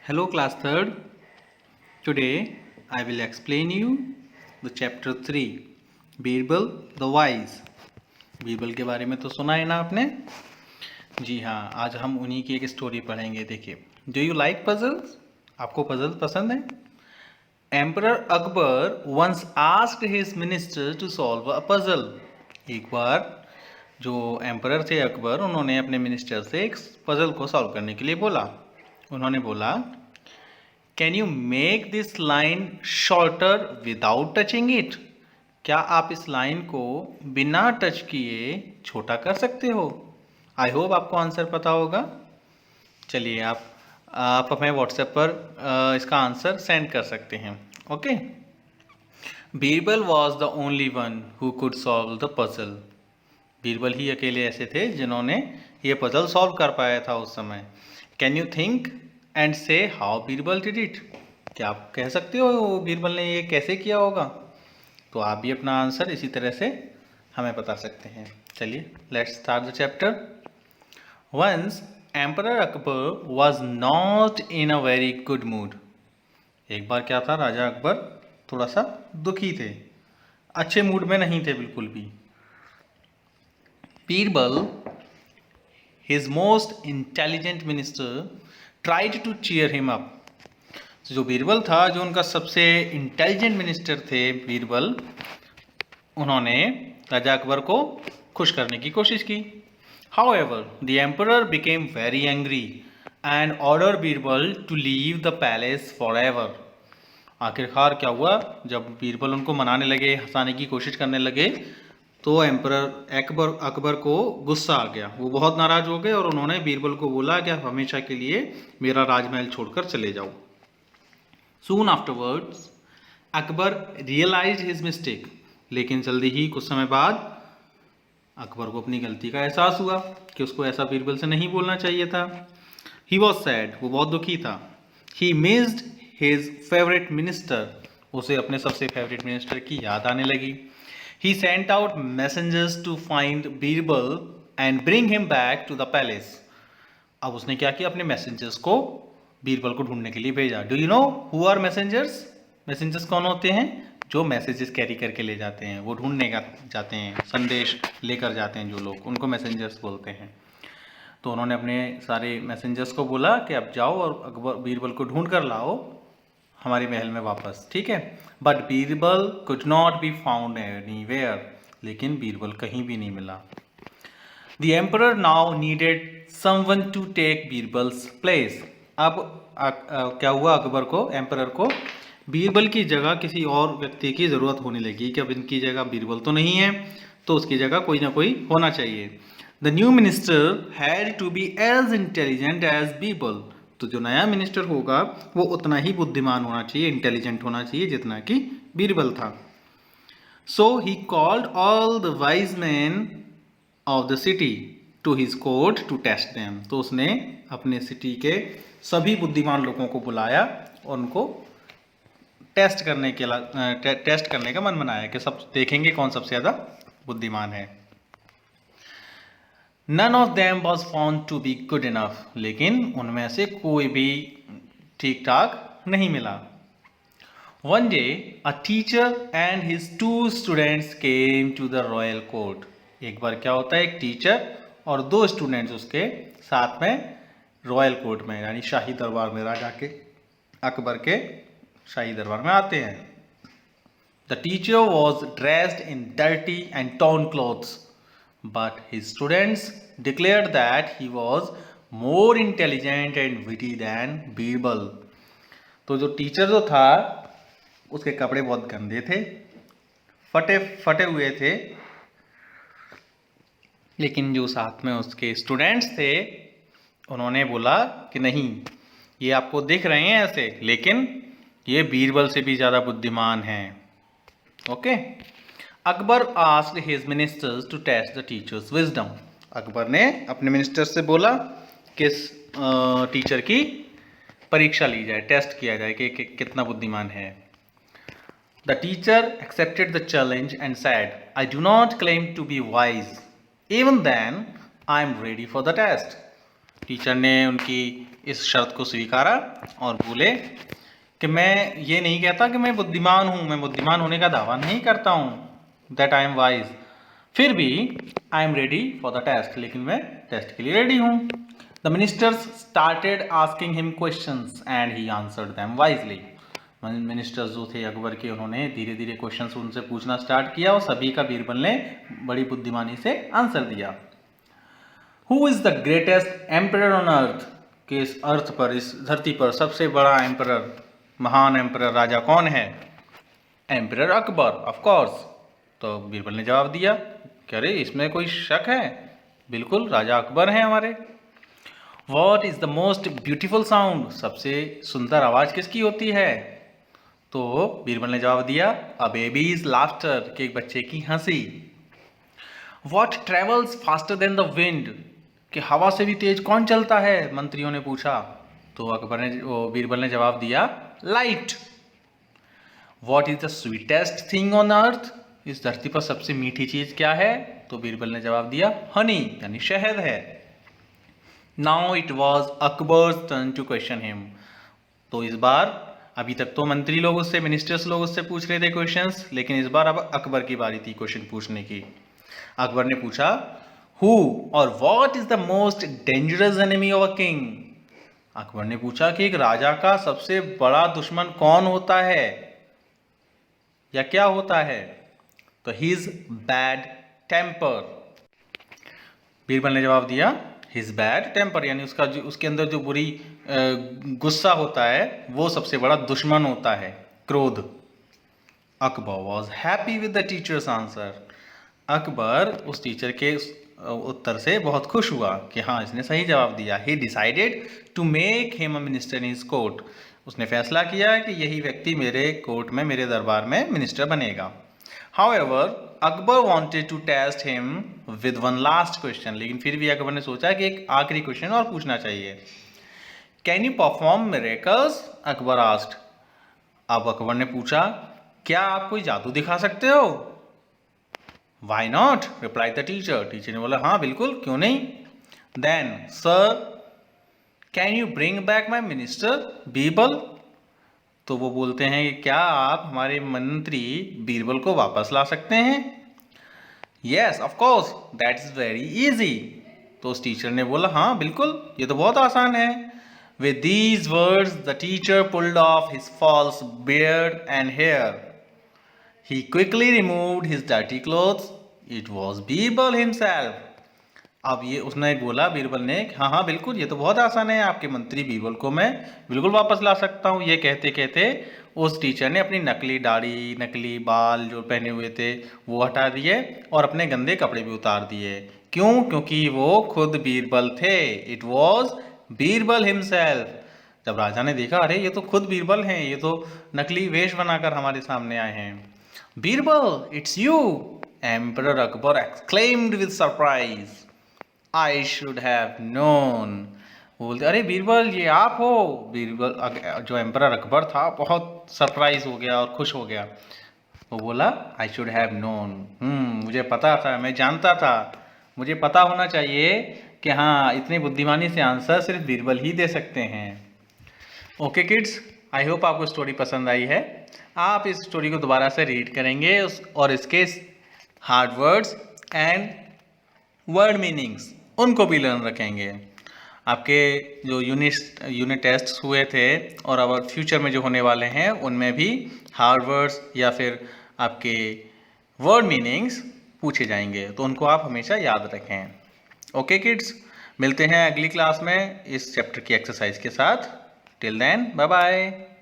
Hello class 3rd. Today I will explain you the chapter 3 Birbal the wise. Birbal के बारे में तो सुना है ना आपने? जी हाँ, आज हम उन्हीं की एक स्टोरी पढ़ेंगे. देखिए, डू यू लाइक पजल्स? आपको पजल पसंद है? Emperor Akbar once asked his minister to solve a puzzle. एक बार जो एम्परर थे अकबर, उन्होंने अपने मिनिस्टर से एक पजल को सॉल्व करने के लिए बोला. उन्होंने बोला, can you make this line shorter without touching it? क्या आप इस लाइन को बिना टच किए छोटा कर सकते हो? आई होप आपको आंसर पता होगा. चलिए, आप हमें व्हाट्सएप पर इसका आंसर सेंड कर सकते हैं. Okay. Birbal was the only one who could solve the puzzle. Birbal ही अकेले ऐसे थे जिन्होंने ये पजल सॉल्व कर पाया था उस समय. कैन यू थिंक एंड से हाउ बीरबल डिड इट? क्या आप कह सकते हो बीरबल ने ये कैसे किया होगा? तो आप भी अपना आंसर इसी तरह से हमें बता सकते हैं. चलिए, let's start the chapter. Once emperor Akbar was not in a very good mood. एक बार क्या था, राजा अकबर थोड़ा सा दुखी थे, अच्छे मूड में नहीं थे बिल्कुल भी. Birbal, his most intelligent minister, tried to cheer him up. जो बीरबल था, जो उनका सबसे इंटेलिजेंट मिनिस्टर थे बीरबल, उन्होंने राजा अकबर को खुश करने की कोशिश की. However, the emperor became very angry and ordered Birbal to leave the palace forever. आखिरकार क्या हुआ, जब बीरबल उनको मनाने लगे, हंसाने की कोशिश करने लगे, तो एम्परर अकबर को गुस्सा आ गया. वो बहुत नाराज हो गए और उन्होंने बीरबल को बोला कि आप हमेशा के लिए मेरा राजमहल छोड़कर चले जाओ. Soon afterwards Akbar realised his mistake. लेकिन जल्दी ही कुछ समय बाद अकबर को अपनी गलती का एहसास हुआ कि उसको ऐसा बीरबल से नहीं बोलना चाहिए था. He was sad. वो बहुत दुखी था. He missed his favourite minister. उसे अपने सबसे फेवरेट मिनिस्टर की याद आने लगी. He sent out messengers to find Birbal and bring him back to the palace. अब उसने क्या किया, अपने मैसेंजर्स को बीरबल को ढूंढने के लिए भेजा. Do you know who are messengers? Messengers कौन होते हैं? जो मैसेजेस कैरी करके ले जाते हैं, वो ढूंढने का जाते हैं, संदेश लेकर जाते हैं जो लोग, उनको मैसेंजर्स बोलते हैं. तो उन्होंने अपने सारे मैसेंजर्स को बोला कि अब जाओ और अकबर बीरबल को ढूंढ कर लाओ हमारे महल में वापस. ठीक है. But Birbal could not be found anywhere. लेकिन बीरबल कहीं भी नहीं मिला. The emperor now needed someone to take Birbal's place. अब क्या हुआ, अकबर को, एम्परर को बीरबल की जगह किसी और व्यक्ति की जरूरत होने लगी कि अब इनकी जगह बीरबल तो नहीं है, तो उसकी जगह कोई ना कोई होना चाहिए. The new minister had to be as intelligent as Birbal. तो जो नया मिनिस्टर होगा वो उतना ही बुद्धिमान होना चाहिए, इंटेलिजेंट होना चाहिए जितना कि बीरबल था. So he called all the wise man of the city to his court to test them. तो उसने अपने सिटी के सभी बुद्धिमान लोगों को बुलाया और उनको टेस्ट करने का मन बनाया कि सब देखेंगे कौन सबसे ज़्यादा बुद्धिमान है. None of them was found to be good enough. लेकिन उनमें से कोई भी ठीक ठाक नहीं मिला. One day, a teacher and his two students came to the royal court. एक बार क्या होता है, एक टीचर और दो स्टूडेंट्स उसके साथ में रॉयल कोर्ट में, यानी शाही दरबार में, राजा के, अकबर के शाही दरबार में आते हैं. The teacher was dressed in dirty and torn clothes. But his students declared that he was more intelligent and witty than Birbal. तो जो टीचर जो था उसके कपड़े बहुत गंदे थे, फटे हुए थे, लेकिन जो साथ में उसके स्टूडेंट्स थे उन्होंने बोला कि नहीं, ये आपको दिख रहे हैं ऐसे, लेकिन ये बीरबल से भी ज़्यादा बुद्धिमान हैं. Okay. Akbar asked his ministers to test the teacher's wisdom. Akbar ने अपने मिनिस्टर से बोला कि इस टीचर की परीक्षा ली जाए, टेस्ट किया जाए कि कितना बुद्धिमान है. The teacher accepted the challenge and said, I do not claim to be wise, even then I am ready for the test. Teacher ने उनकी इस शर्त को स्वीकारा और बोले कि मैं ये नहीं कहता कि मैं बुद्धिमान हूँ, मैं बुद्धिमान होने का दावा नहीं करता हूँ, दैट आई एम वाइज, फिर भी I am ready for the test, लेकिन मैं टेस्ट के लिए रेडी हूँ। The ministers started asking him questions and he answered them wisely. Ministers जो थे अकबर के, उन्होंने धीरे धीरे क्वेश्चंस उनसे पूछना स्टार्ट किया और सभी का बीरबल ने बड़ी बुद्धिमानी से आंसर दिया। Who is the greatest emperor on earth, कि इस अर्थ पर, इस धरती पर सबसे बड़ा एम्परर, महान एम्परर राजा कौन है? Emperor Akbar, of course. तो बीरबल ने जवाब दिया कि अरे इसमें कोई शक है, बिल्कुल राजा अकबर हैं हमारे। What is the most beautiful sound, सबसे सुंदर आवाज किसकी होती है? तो बीरबल ने जवाब दिया अ बेबीज लाफ्टर, कि एक बच्चे की हंसी। What travels faster than the wind, कि हवा से भी तेज कौन चलता है? मंत्रियों ने पूछा। तो बीरबल ने जवाब दिया light. What is the sweetest thing on earth, इस धरती पर सबसे मीठी चीज क्या है? तो बीरबल ने जवाब दिया हनी, यानी शहद है। Now it was Akbar's turn to question him. तो इस बार, अभी तक तो मंत्री लोग उससे, मिनिस्टर्स लोग उससे पूछ रहे थे क्वेश्चंस, लेकिन इस बार अब अकबर की बारी थी क्वेश्चन पूछने की। अकबर ने पूछा हु और what is the most dangerous enemy of a king. Akbar ने पूछा कि एक राजा का सबसे बड़ा दुश्मन कौन होता है या क्या होता है? तो हिज बैड टेम्पर। बीरबल ने जवाब दिया हिज बैड टेम्पर, यानी उसके अंदर जो बुरी गुस्सा होता है वो सबसे बड़ा दुश्मन होता है, क्रोध। Akbar was happy with the teachers answer. Akbar उस टीचर के उत्तर से बहुत खुश हुआ कि हाँ, इसने सही जवाब दिया। He decided to make him a minister in his court. उसने फैसला किया कि यही व्यक्ति मेरे कोर्ट में, मेरे दरबार में मिनिस्टर बनेगा। However, Akbar wanted to test him with one last question, लेकिन फिर भी अकबर ने सोचा कि एक आखिरी क्वेश्चन और पूछना चाहिए। Can you perform miracles? Akbar asked। अब अकबर ने पूछा क्या आप कोई जादू दिखा सकते हो? Why not? replied the teacher। Teacher ने बोला हाँ बिल्कुल, क्यों नहीं। Then, sir, can you bring back my minister, Birbal? तो वो बोलते हैं कि क्या आप हमारे मंत्री बीरबल को वापस ला सकते हैं? Yes of course, that is very easy. तो उस टीचर ने बोला हाँ बिल्कुल, ये तो बहुत आसान है। With these words the teacher pulled off his false beard and hair. He quickly removed his dirty clothes. It was Birbal himself. अब ये उसने बोला, बीरबल ने, हाँ हाँ बिल्कुल, ये तो बहुत आसान है, आपके मंत्री बीरबल को मैं बिल्कुल वापस ला सकता हूँ। ये कहते कहते उस टीचर ने अपनी नकली दाढ़ी, नकली बाल जो पहने हुए थे वो हटा दिए और अपने गंदे कपड़े भी उतार दिए। क्यों? क्योंकि वो खुद बीरबल थे। It was Birbal himself. जब राजा ने देखा अरे ये तो खुद बीरबल हैं, ये तो नकली वेश बनाकर हमारे सामने आए हैं। Birbal, it's you, emperor Akbar exclaimed with surprise. I should have known। वो बोलते अरे बीरबल ये आप हो? बीरबल जो एम्परर अकबर था बहुत सरप्राइज हो गया और खुश हो गया। वो बोला I should have known। मुझे पता था, मैं जानता था, मुझे पता होना चाहिए कि हाँ, इतनी बुद्धिमानी से आंसर सिर्फ बीरबल ही दे सकते हैं। ओके किड्स, आई होप आपको स्टोरी पसंद आई है। आप इस स्टोरी को दोबारा से रीड करेंगे और इसके hard words and word meanings उनको भी लर्न रखेंगे। आपके जो यूनिट टेस्ट हुए थे और अब फ्यूचर में जो होने वाले हैं उनमें भी हार्ड वर्ड्स या फिर आपके वर्ड मीनिंग्स पूछे जाएंगे, तो उनको आप हमेशा याद रखें। ओके किड्स, मिलते हैं अगली क्लास में इस चैप्टर की एक्सरसाइज के साथ। Till then, bye bye.